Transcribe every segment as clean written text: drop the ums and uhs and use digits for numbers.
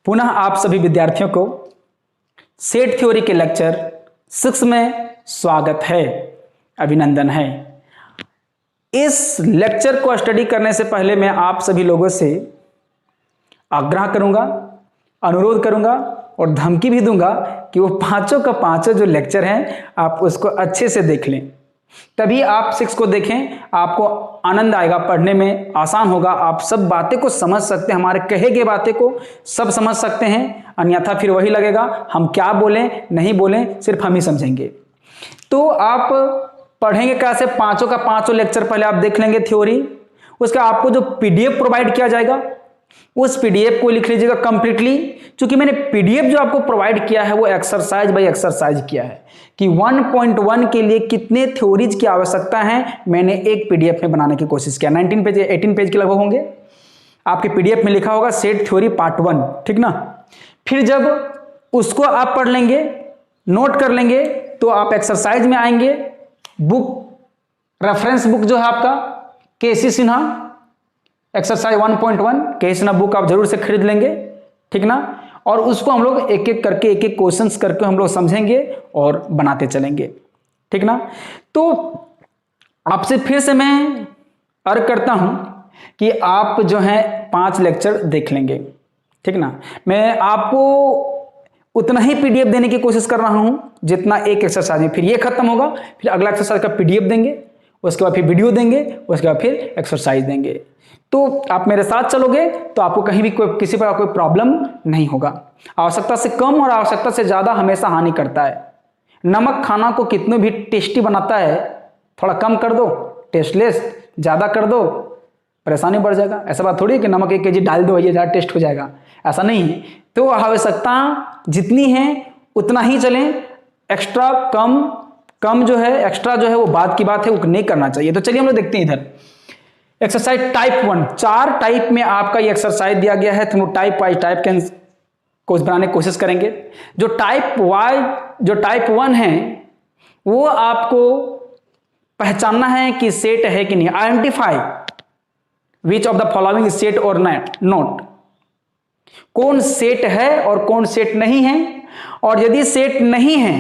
पुनः आप सभी विद्यार्थियों को सेट थ्योरी के लेक्चर 6 में स्वागत है, अभिनंदन है। इस लेक्चर को स्टडी करने से पहले मैं आप सभी लोगों से आग्रह करूंगा, अनुरोध करूंगा और धमकी भी दूंगा कि वो पांचों का पांचों जो लेक्चर हैं आप उसको अच्छे से देख लें, तभी आप 6 को देखें, आपको आनंद आएगा, पढ़ने में आसान होगा, आप सब बातें को समझ सकते हैं, हमारे कहे गए बातें को सब समझ सकते हैं। अन्यथा फिर वही लगेगा हम क्या बोलें नहीं बोलें, सिर्फ हम ही समझेंगे। तो आप पढ़ेंगे कैसे? पांचों का पांचों लेक्चर पहले आप देख लेंगे थ्योरी, उसका आपको जो पीडीएफ प्रोवाइड किया जाएगा उस पीडीएफ को लिख लीजिएगा कंप्लीटली। क्योंकि मैंने पीडीएफ जो आपको प्रोवाइड किया है वो एक्सरसाइज बाय एक्सरसाइज किया है कि 1.1 के लिए कितने थ्योरीज की आवश्यकता है, मैंने एक पीडीएफ में बनाने की कोशिश किया। 19 पेज 18 पेज के लगभग होंगे, आपके पीडीएफ में लिखा होगा सेट थ्योरी पार्ट 1, ठीक ना। फिर जब उसको आप पढ़ लेंगे, नोट कर लेंगे, तो आप एक्सरसाइज में आएंगे। बुक रेफरेंस बुक जो है आपका केसी सिन्हा एक्सरसाइज 1.1 केसी सिन्हा बुक आप जरूर से खरीद लेंगे, ठीक ना। और उसको हम लोग एक एक करके एक एक क्वेश्चंस करके हम लोग समझेंगे और बनाते चलेंगे, ठीक ना। तो आपसे फिर से मैं अर्ज करता हूं कि आप जो है 5 लेक्चर देख लेंगे, ठीक ना। मैं आपको उतना ही पीडीएफ देने की कोशिश कर रहा हूं जितना एक एक्सरसाइज में। फिर ये खत्म होगा, फिर अगला एक्सरसाइज का पीडीएफ देंगे, उसके बाद फिर वीडियो देंगे, उसके बाद फिर एक्सरसाइज देंगे। तो आप मेरे साथ चलोगे तो आपको कहीं भी किसी प्रकार कोई प्रॉब्लम नहीं होगा। आवश्यकता से कम और आवश्यकता से ज्यादा हमेशा हानि करता है। नमक खाना को कितने भी टेस्टी बनाता है, थोड़ा कम कर दो टेस्टलेस, ज्यादा कर दो परेशानी बढ़ जाएगा। ऐसा बात थोड़ी है कि नमक 1 केजी डाल दो ये ज्यादा टेस्ट हो जाएगा, ऐसा नहीं है। तो आवश्यकता जितनी है उतना ही चलें, एक्स्ट्रा कम जो है, एक्स्ट्रा जो है वो बात की बात है, वो नहीं करना चाहिए। तो चलिए हम लोग देखते हैं इधर एक्सरसाइज टाइप 1। 4 टाइप में आपका ये एक्सरसाइज दिया गया है, तो हम लोग टाइप वाइज टाइप को बनाने की कोशिश करेंगे। जो टाइप 1 है वो आपको पहचानना है कि सेट है कि नहीं। Identify which of the following set और नॉट, कौन सेट है और कौन सेट नहीं है, और यदि सेट नहीं है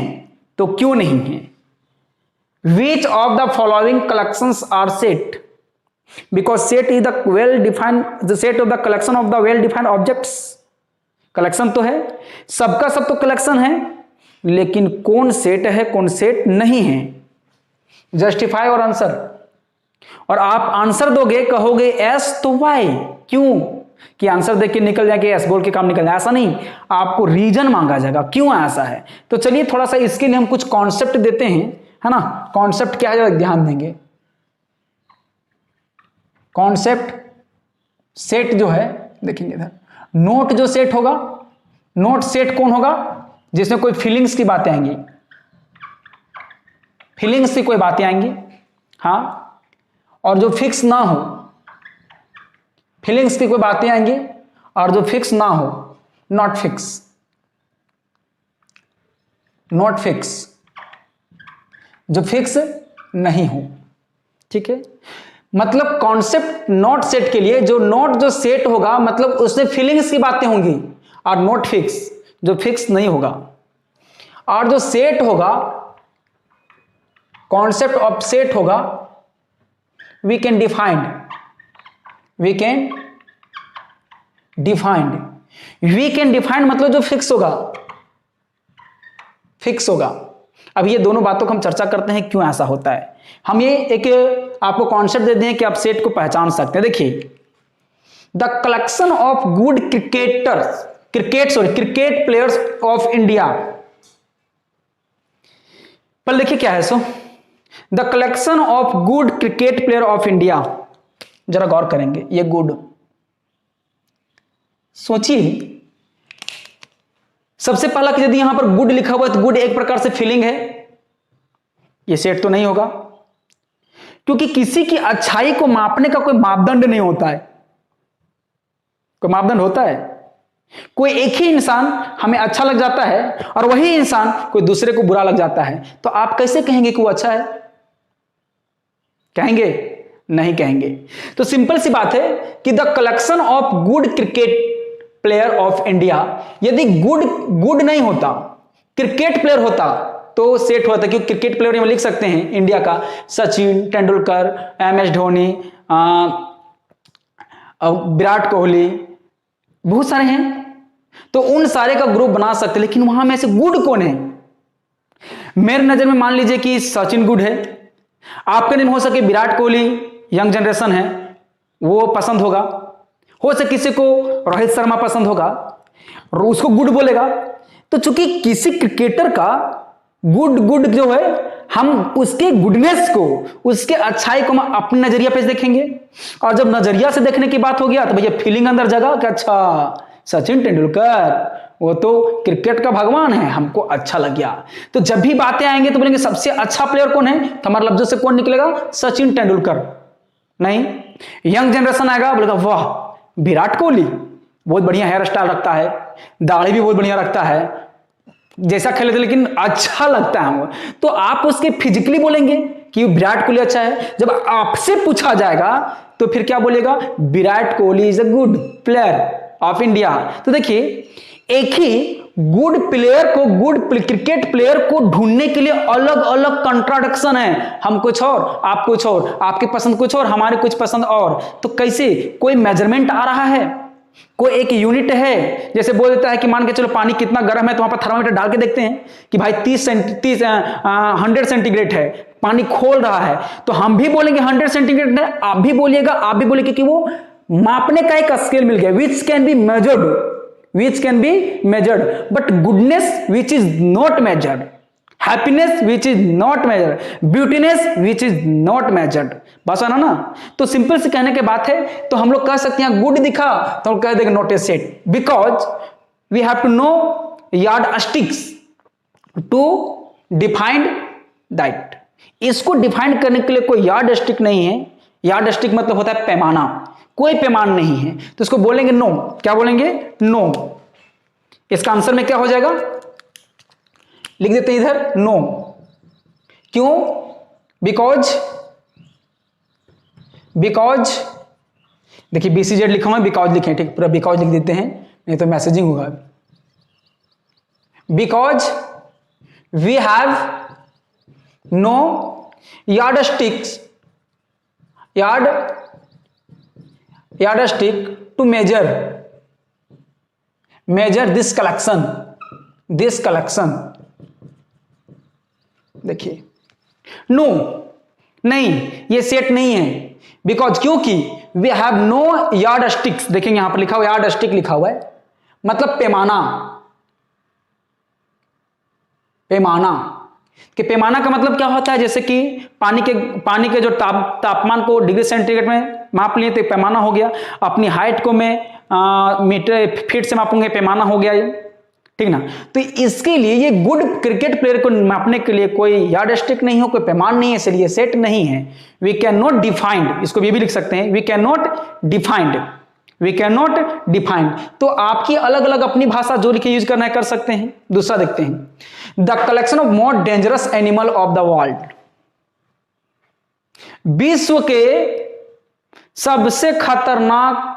तो क्यों नहीं है। Which of the following collections are set, because set is the the set of the collection of the well defined objects। Collection तो है, सबका सब तो कलेक्शन है, लेकिन कौन सेट है कौन सेट नहीं है। जस्टिफाई और आंसर, और आप आंसर दोगे, कहोगे एस तो वाई, क्यों कि आंसर देख के निकल जाए कि एस बोल के काम निकल जाए, ऐसा नहीं, आपको रीजन मांगा जाएगा क्यों ऐसा है। तो चलिए थोड़ा सा इसके लिए हम कुछ कॉन्सेप्ट देते हैं, है ना। कॉन्सेप्ट क्या है ध्यान देंगे। कॉन्सेप्ट सेट जो है देखेंगे इधर, नोट जो सेट होगा, नोट सेट कौन होगा, जिसमें कोई फीलिंग्स की बातें आएंगी, फीलिंग्स की कोई बातें आएंगी, हाँ, और जो फिक्स ना हो, फीलिंग्स की कोई बातें आएंगी और जो फिक्स ना हो, नॉट फिक्स, नॉट फिक्स, जो फिक्स नहीं हो, ठीक है। मतलब कॉन्सेप्ट नोट सेट के लिए जो नोट जो सेट होगा मतलब उसमें फीलिंग्स की बातें होंगी, और नोट फिक्स जो फिक्स नहीं होगा। और जो सेट होगा, कॉन्सेप्ट ऑफ सेट होगा, वी कैन डिफाइंड मतलब जो फिक्स होगा। अब ये दोनों बातों को हम चर्चा करते हैं क्यों ऐसा होता है। हम ये एक आपको कॉन्सेप्ट देते हैं कि आप सेट को पहचान सकते हैं। देखिए, the collection of good cricket players of India, पर देखिए क्या है so, the collection of good cricket player of India. जरा गौर करेंगे, ये गुड, सोचिए सबसे पहला कि यदि यहां पर गुड लिखा हुआ है तो गुड एक प्रकार से फीलिंग है, ये सेट तो नहीं होगा, क्योंकि किसी की अच्छाई को मापने का कोई मापदंड नहीं होता है। कोई मापदंड होता है? कोई एक ही इंसान हमें अच्छा लग जाता है और वही इंसान कोई दूसरे को बुरा लग जाता है, तो आप कैसे कहेंगे कि वो अच्छा है? कहेंगे? नहीं कहेंगे। तो सिंपल सी बात है कि the collection of good cricket player of India. यदि गुड नहीं होता, क्रिकेट प्लेयर होता तो सेट होता, क्योंकि क्रिकेट प्लेयर में लिख सकते हैं इंडिया का सचिन तेंदुलकर, MS धोनी, विराट कोहली, बहुत सारे हैं, तो उन सारे का ग्रुप बना सकते। लेकिन वहां में से गुड कौन है? मेरे नजर में मान लीजिए कि सचिन गुड है, आपके दिन हो सके विराट कोहली, यंग जनरेशन है, वो पसंद होगा, हो सके किसी को रोहित शर्मा पसंद होगा और उसको गुड बोलेगा। तो चूंकि किसी क्रिकेटर का गुड जो है, हम उसके गुडनेस को, उसके अच्छाई को हम अपने नजरिया पे देखेंगे, और जब नजरिया से देखने की बात हो गया तो भैया फीलिंग अंदर जगा कि अच्छा सचिन तेंदुलकर वो तो क्रिकेट का भगवान है, हमको अच्छा लग गया। तो जब भी बातें आएंगे तो बोलेंगे सबसे अच्छा प्लेयर कौन है, तो हमारे लफ्जों से कौन निकलेगा? सचिन तेंदुलकर। नहीं, यंग जनरेशन आएगा, बोलेगा वाह विराट कोहली, बहुत बढ़िया हेयर स्टाइल रखता है, दाढ़ी भी बहुत बढ़िया रखता है, जैसा खेले थे लेकिन अच्छा लगता है हमको। तो आप उसके फिजिकली बोलेंगे कि विराट कोहली अच्छा है। जब आपसे पूछा जाएगा तो फिर क्या बोलेगा? Virat Kohli is a good player of India. तो देखिए, एक ही गुड प्लेयर को, गुड क्रिकेट प्लेयर को ढूंढने के लिए अलग अलग कंट्राडिक्शन है। हम कुछ और, आप कुछ और, आपकी पसंद कुछ और, हमारी कुछ पसंद और। तो कैसे कोई मेजरमेंट आ रहा है, कोई एक यूनिट है? जैसे बोल देता है कि मान के चलो पानी कितना गर्म है, तो वहां पर थर्मामीटर डाल के देखते हैं कि भाई 100 सेंटीग्रेड है, पानी खोल रहा है, तो हम भी बोलेंगे 100 सेंटीग्रेड है, आप भी बोलिएगा, आप भी बोलेंगे, कि वो मापने का एक स्केल मिल गया, which can be measured, but goodness which is not measured, happiness which is not measured, beautiness which is not measured. बस है ना? तो सिंपल से कहने की बात है, तो हम लोग कह सकते हैं गुड दिखा तो हम कह देंगे not a set, because we have to no yard sticks to defined that. इसको डिफाइन करने के लिए कोई यार्ड स्टिक नहीं है। यार्ड स्टिक मतलब होता है पैमाना, कोई पैमान नहीं है, तो इसको बोलेंगे नो। क्या बोलेंगे? नो। इसका आंसर में क्या हो जाएगा? लिख देते हैं इधर नो। क्यों? बिकॉज देखिए BCZ लिखा हुआ है, बिकॉज लिखे, ठीक, पूरा बिकॉज लिख देते हैं, नहीं तो मैसेजिंग होगा। Because we have no yard sticks, yard stick to measure this collection. देखिए नो, नहीं, ये सेट नहीं है। बिकॉज, क्योंकि we have no yard sticks. देखेंगे यहां पर लिखा हुआ यार्ड स्टिक लिखा हुआ है, मतलब पैमाना। कि पैमाना का मतलब क्या होता है? जैसे कि पानी के जो तापमान को डिग्री सेंटीग्रेड में माप लिए तो पैमाना हो गया। अपनी हाइट को मैं मीटर फीट से मापूंगे, पैमाना हो गया ये, ठीक ना? तो इसके लिए ये गुड क्रिकेट प्लेयर को मापने के लिए कोई यार्ड स्टिक नहीं हो, कोई पैमान नहीं है, इसलिए सेट नहीं है। वी कैन नॉट डिफाइंड, इसको भी लिख सकते हैं, वी कैन नॉट डिफाइंड। तो आपकी अलग अलग अपनी भाषा जो लिखे यूज करना है कर सकते हैं। दूसरा देखते हैं, the collection of more dangerous animal of the world. विश्व के सबसे खतरनाक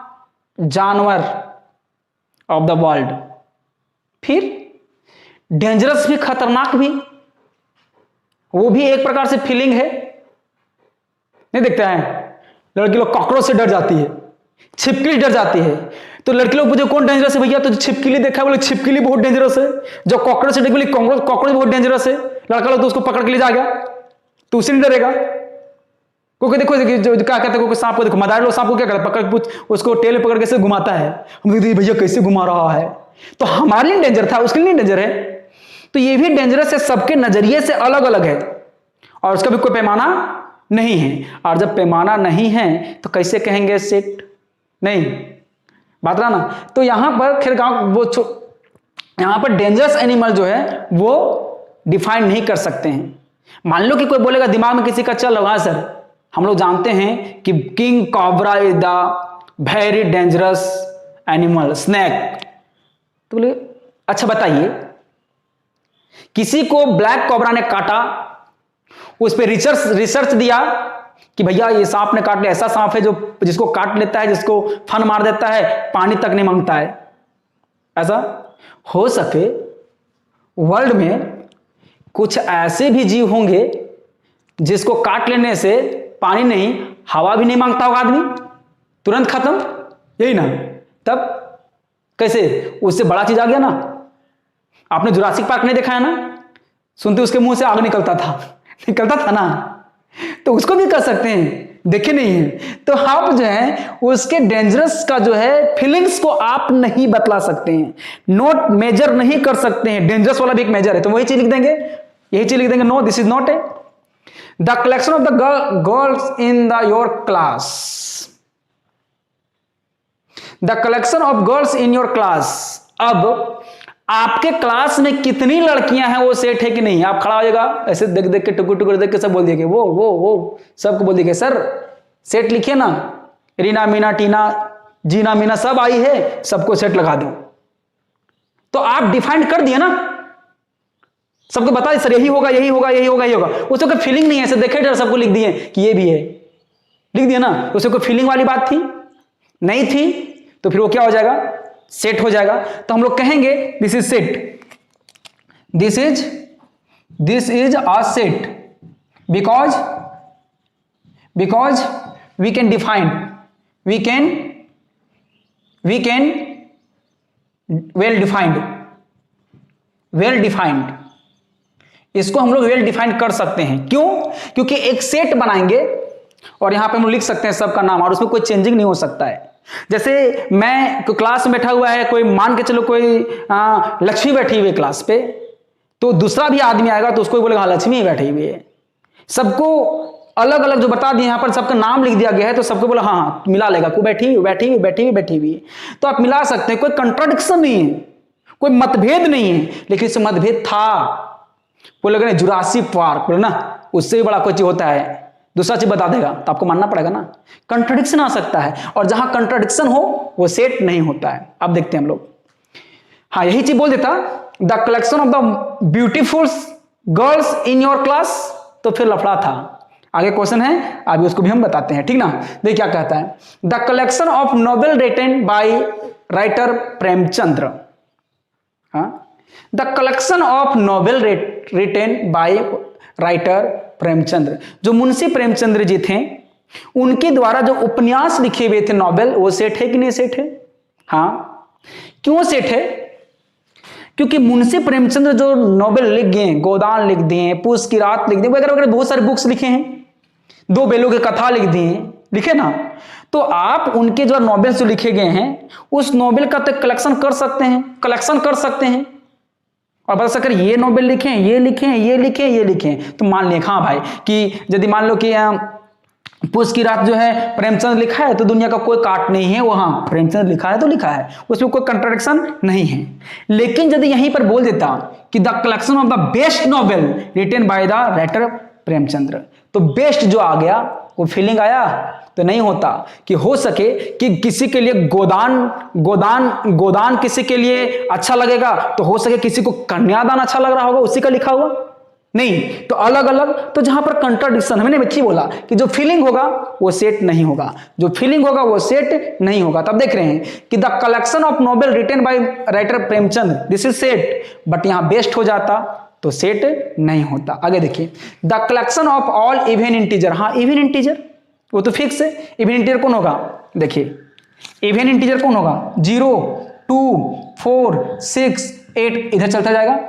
जानवर ऑफ द वर्ल्ड। फिर डेंजरस भी, खतरनाक भी, वो भी एक प्रकार से फीलिंग है। नहीं देखते हैं लड़की लोग कॉकरोच से डर जाती है, छिपकली डर जाती है, तो लड़की लोग पूछे कौन डेंजरस है भैया? तो छिपकली देखा, बोले छिपकली बहुत डेंजरस है। जो कॉकरोच से बोले कॉकरोच बहुत डेंजरस है। लड़का लोग तो उसको पकड़ के ले जा गया, तो उसे नहीं डरेगा। क्योंकि देखो जो क्या कहते हैं, सांप को देखो, मदारी लोग सांप को क्या करते हैं? पकड़ उसको टेल में पकड़ के से घुमाता है। हम कहते हैं भैया कैसे घुमा रहा है? तो हमारे लिए डेंजर था, उसके लिए डेंजर है। तो ये भी डेंजरस है, सबके नजरिए से अलग अलग है, और उसका भी कोई पैमाना नहीं है। और जब पैमाना नहीं है तो कैसे कहेंगे सेट? नहीं, बात रहा ना? तो यहां पर खैर यहां पर डेंजरस एनिमल जो है वो डिफाइन नहीं कर सकते हैं। मान लो कि कोई बोलेगा, दिमाग में किसी का चल रहा है, सर हम लोग जानते हैं कि king cobra is the very dangerous animal, snake. तो बोले अच्छा बताइए, किसी को ब्लैक कॉब्रा ने काटा, उस पर रिसर्च दिया कि भैया ये सांप ने काट लिया, ऐसा सांप है जो जिसको काट लेता है, जिसको फन मार देता है, पानी तक नहीं मांगता है, ऐसा हो सके वर्ल्ड में कुछ ऐसे भी जीव होंगे जिसको काट लेने से पानी नहीं, हवा भी नहीं मांगता होगा आदमी, तुरंत खत्म, यही ना। तब कैसे उससे बड़ा चीज आ गया ना। आपने जुरासिक पार्क नहीं देखा है ना, सुनते उसके मुंह से आग निकलता था ना, तो उसको भी कर सकते हैं, देखे नहीं है। तो आप जो है उसके डेंजरस का जो है फीलिंग्स को आप नहीं बतला सकते हैं, नोट मेजर नहीं कर सकते हैं। डेंजरस वाला भी एक मेजर है, तो वही चीज लिख देंगे, यही चीज लिख देंगे, no this is not a the collection of the girls in the your class, the collection of girls in your class. अब आपके क्लास में कितनी लड़कियां हैं वो सेट है कि नहीं। आप खड़ा हो जाएगा ऐसे देख देख के, टुकुर टुकुर देख के सब बोल दिए वो सबको बोल दिए सर सेट लिखिए ना, रीना मीना टीना जीना मीना सब आई है, सबको सेट लगा दो। तो आप डिफाइन कर दिए ना, सबको बता दिए सर यही होगा यही होगा यही होगा यही होगा। उसको कोई फीलिंग नहीं है, ऐसे देखे डर सबको लिख दिए कि ये भी है, लिख दिया ना। उसको कोई फीलिंग वाली बात थी नहीं थी, तो फिर वो क्या हो जाएगा, सेट हो जाएगा। तो हम लोग कहेंगे this is set, this is a set because we can define, we can well defined, इसको हम लोग वेल डिफाइंड कर सकते हैं। क्यों? क्योंकि एक सेट बनाएंगे और यहां पे हम लोग लिख सकते हैं सबका नाम, और उसमें कोई चेंजिंग नहीं हो सकता है। जैसे मैं क्लास में बैठा हुआ है, कोई मान के चलो कोई लक्ष्मी बैठी हुई है क्लास पे, तो दूसरा भी आदमी आएगा तो उसको भी बोलेगा हाँ लक्ष्मी ही बैठी हुई है। सबको अलग अलग जो बता दिए, यहां पर सबका नाम लिख दिया गया है, तो सबको बोला हाँ मिला लेगा, कोई बैठी हुई। तो आप मिला सकते हैं, कोई कंट्राडिक्शन नहीं है, कोई मतभेद नहीं है। लेकिन इससे मतभेद था, बोले ना जुरासिक पार्क, बोले ना उससे भी बड़ा कोई चीज होता है, दूसरा चीज बता देगा तो आपको मानना पड़ेगा ना। कंट्राडिक्शन आ सकता है, और जहां कंट्राडिक्शन हो वो सेट नहीं होता है। अब देखते हैं हम लोग, हाँ यही चीज बोल देता the collection of the beautiful girls in your class, तो फिर लफड़ा था। आगे क्वेश्चन है, अभी उसको भी हम बताते हैं, ठीक ना। देखिए क्या कहता है, the collection of novel written by writer Premchandra, the collection of novel written by writer Premchandra, जो मुंशी प्रेमचंद्र जी थे उनके द्वारा जो उपन्यास लिखे हुए थे नॉवेल, वो सेट है कि नहीं सेट है। हाँ क्यों सेट है? क्योंकि मुंशी प्रेमचंद्र जो नॉवेल लिख गए, गोदान लिख दिए, पूस की रात लिख दिए, वगैरह वगैरह बहुत सारे बुक्स लिखे हैं, दो बेलों की कथा लिख दिए, लिखे ना। तो आप उनके जो नॉवेल्स जो लिखे गए हैं उस नॉवेल का तो कलेक्शन कर सकते हैं, और बता सकर ये नॉवेल लिखे हैं, ये लिखे हैं। तो मान लिया हाँ भाई कि यदि मान लो कि पूस की रात जो है प्रेमचंद लिखा है, तो दुनिया का कोई काट नहीं है, वो हाँ प्रेमचंद लिखा है तो लिखा है, उसमें कोई कंट्राडिक्शन नहीं है। लेकिन यदि यहीं पर बोल देता कि the collection of the best novel written by the writer Premchandra, तो बेस्ट जो आ गया वो फीलिंग आया तो नहीं होता। कि हो सके कि किसी के लिए गोदान किसी के लिए अच्छा लगेगा, तो हो सके किसी को कन्यादान अच्छा लग रहा होगा, उसी का लिखा हुआ नहीं, तो अलग अलग। तो जहां पर कंट्राडिक्शन, हमने बच्ची बोला कि जो फीलिंग होगा वो सेट नहीं होगा, तब देख रहे हैं कि the collection of novel written by writer Premchand, this is set, but यहां बेस्ट हो जाता तो सेट नहीं होता। आगे देखिए, the collection of all even integer, हाँ इवन इंटीजर वो तो फिक्स है। इवन इंटीजर कौन होगा? देखिए इवन इंटीजर कौन होगा? 0, 2, 4, 6, 8, इधर चलता जाएगा,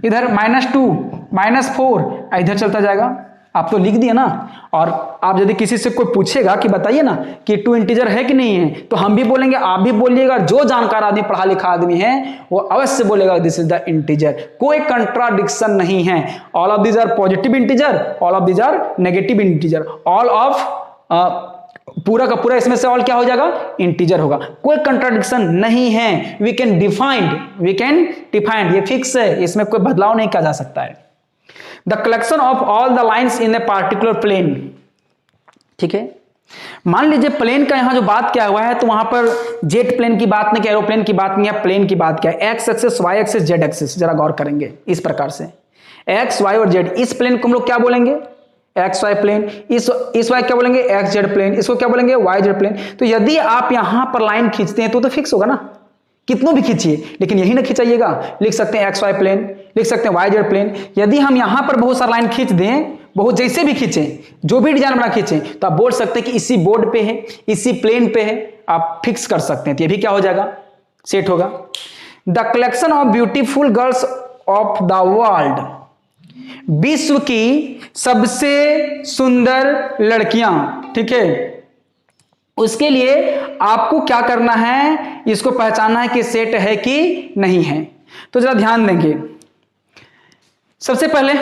इधर -2, -4, इधर चलता जाएगा। आप तो लिख दिए ना। और आप यदि किसी से कोई पूछेगा कि बताइए ना कि 2 इंटीजर है कि नहीं है, तो हम भी बोलेंगे, आप भी बोलिएगा, जो जानकार आदमी, पढ़ा लिखा आदमी है वो अवश्य बोलेगा दिस इज द इंटीजर। कोई कंट्राडिक्शन नहीं है। All of these are positive integer, all of these are negative integer, all of पूरा का पूरा इसमें से ऑल क्या हो जाएगा? इंटीजर होगा। कोई कंट्राडिक्शन नहीं है। वी कैन डिफाइंड, ये फिक्स है, इसमें कोई बदलाव नहीं किया जा सकता है। The collection of all the lines in a particular plane, ठीक है। मान लीजिए प्लेन का यहां जो बात क्या हुआ है, तो वहां पर जेट प्लेन की बात नहीं किया, एरोप्लेन की बात नहीं है, प्लेन की बात क्या है, X axis, Y axis, Z axis. जरा गौर करेंगे इस प्रकार से, एक्स वाई और जेड, इस प्लेन को हम लोग क्या बोलेंगे? X Y plane. इस वाई क्या बोलेंगे? X Z plane. इसको क्या बोलेंगे? Y Z plane. तो यदि आप यहां पर लाइन खींचते हैं तो फिक्स होगा ना कितनों भी खींचिए, लेकिन यही ना खिंचाइएगा। लिख सकते हैं एक्स वाई प्लेन, लिख सकते हैं वाई जेड प्लेन। यदि हम यहां पर बहुत सारा लाइन खींच दें, बहुत जैसे भी खींचें, जो भी डिजाइन बना खींचें, तो आप बोल सकते हैं कि इसी बोर्ड पे है, इसी प्लेन पे है, आप फिक्स कर सकते हैं। तो ये भी क्या हो जाएगा, सेट होगा। The collection of beautiful girls of the world, विश्व की सबसे सुंदर लड़कियां, ठीक है, उसके लिए आपको क्या करना है, इसको पहचानना है कि सेट है कि नहीं है। तो जरा ध्यान देंगे, सबसे पहले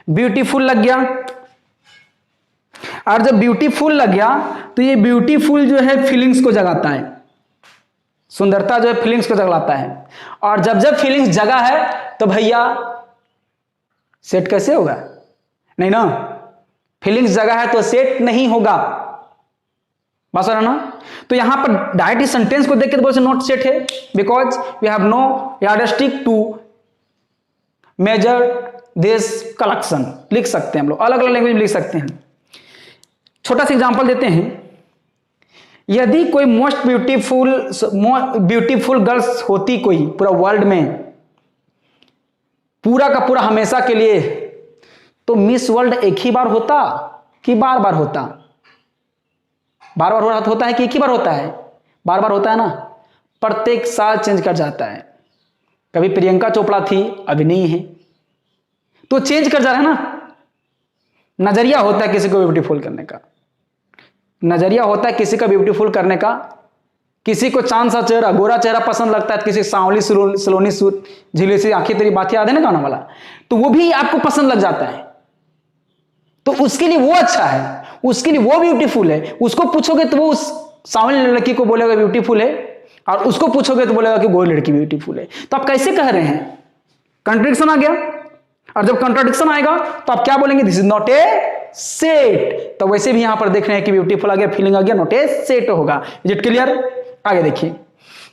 ब्यूटीफुल लग गया, और जब ब्यूटीफुल लग गया तो ये ब्यूटीफुल जो है फीलिंग्स को जगाता है, सुंदरता जो है फीलिंग्स को जगाता है। और जब जब फीलिंग्स जगा है तो भैया सेट कैसे होगा, नहीं ना, फीलिंग्स जगा है तो सेट नहीं होगा, बात समझ ना। तो यहां पर डायरेक्ट इस सेंटेंस को देख के बोल से नॉट सेट है, because we have no yardstick to measure this collection. लिख सकते हैं हम लोग, अलग अलग लैंग्वेज में लिख सकते हैं। छोटा सा एग्जांपल देते हैं, यदि कोई मोस्ट ब्यूटीफुल गर्ल्स होती कोई पूरा वर्ल्ड में, पूरा का पूरा हमेशा के लिए, तो मिस वर्ल्ड एक ही बार होता कि बार बार होता? बार बार होता है कि एक ही बार होता है? बार बार होता है ना, प्रत्येक साल चेंज कर जाता है। कभी प्रियंका चोपड़ा थी, अभी नहीं है, तो चेंज कर जा रहा है ना। नजरिया होता है किसी को ब्यूटीफुल करने का, नजरिया होता है किसी का ब्यूटीफुल करने का। किसी को चांद सा चेहरा, गोरा चेहरा पसंद लगता है, किसी सांवली सलोनी झीली सी आंखें, तेरी बात याद है ना गाना वाला, तो वो भी आपको पसंद लग जाता है। तो उसके लिए वो अच्छा है, उसके लिए वो ब्यूटीफुल है। उसको पूछोगे तो वो उस सांवली लड़की को बोलेगा ब्यूटीफुल है, और उसको पूछोगे तो बोलेगा कि गोरी लड़की ब्यूटीफुल है। तो आप कैसे कह रहे हैं, कंट्रडिक्शन आ गया। और जब कंट्रडिक्शन आएगा तो आप क्या बोलेंगे, this is not a set. तो वैसे भी यहां पर देख रहे हैं कि ब्यूटीफुल आ गया, फीलिंग आ गया, नॉट ए सेट होगा। Is it clear? आगे देखिए,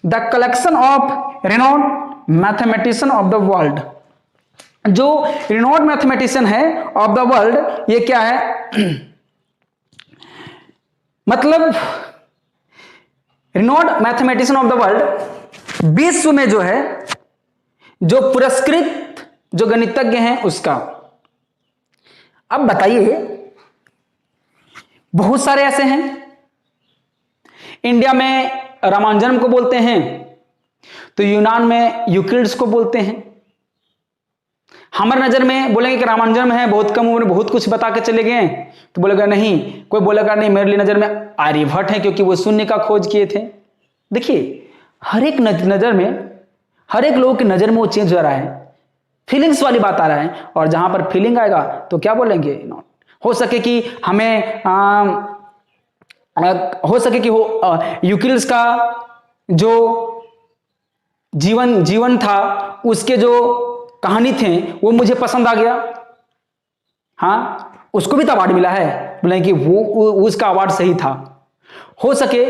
the collection of renowned mathematician of the world, जो रेनॉल्ड मैथमेटिशियन है ऑफ द वर्ल्ड, ये क्या है मतलब renowned mathematician of the world विश्व में जो है, जो पुरस्कृत जो गणितज्ञ हैं उसका। अब बताइए, बहुत सारे ऐसे हैं। इंडिया में रामानुजन को बोलते हैं, तो यूनान में यूक्लिड्स को बोलते हैं। हमारे नजर में बोलेंगे कि रामानुजन है, बहुत कम उम्र में बहुत कुछ बता के चले गए, तो बोलेगा नहीं, कोई बोलेगा नहीं, मेरे लिए नजर में आर्यभट्ट है, क्योंकि वो शून्य का खोज किए थे। देखिए, हर एक नजर में, हर एक लोगों की नजर में वो चेंज हो रहा है, फीलिंग्स वाली बात आ रहा है। और जहां पर फीलिंग आएगा तो क्या बोलेंगे, नॉट। हो सके कि हमें हो सके कि वो यूक्लिड्स का जो जीवन था, उसके जो कहानी थे, वो मुझे पसंद आ गया। हाँ, उसको भी तो अवार्ड मिला है, बोले कि वो उसका अवार्ड सही था। हो सके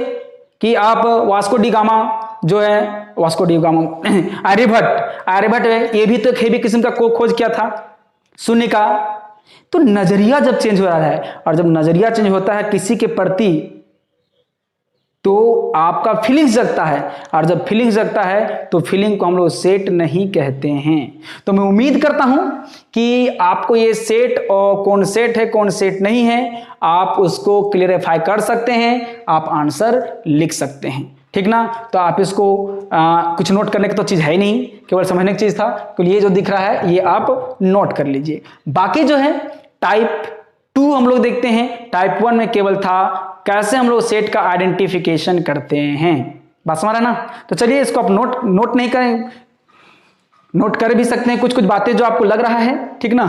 कि आप वास्को डी गामा जो है, वास्को डी गामा आर्यभट्ट है, ये भी तो हेवी किस्म का खोज किया था शून्य का। तो नजरिया जब चेंज हो रहा है, और जब नजरिया चेंज होता है किसी के प्रति, तो आपका फीलिंग्स जगता है, और जब फीलिंग्स जगता है तो फीलिंग को हम लोग सेट नहीं कहते हैं। तो मैं उम्मीद करता हूं कि आपको ये सेट और कौन सेट है कौन सेट नहीं है, आप उसको क्लियरिफाई कर सकते हैं, आप आंसर लिख सकते हैं, ठीक ना। तो आप इसको कुछ नोट करने की तो चीज़ है ही नहीं, केवल समझने की चीज़ था। तो ये जो दिख रहा है ये आप नोट कर लीजिए। बाकी जो है टाइप 2 हम लोग देखते हैं। टाइप 1 में केवल था कैसे हम लोग सेट का आइडेंटिफिकेशन करते हैं, बात समझ रहा ना। तो चलिए इसको आप नोट नहीं करें, नोट कर भी सकते हैं कुछ कुछ बातें जो आपको लग रहा है, ठीक ना।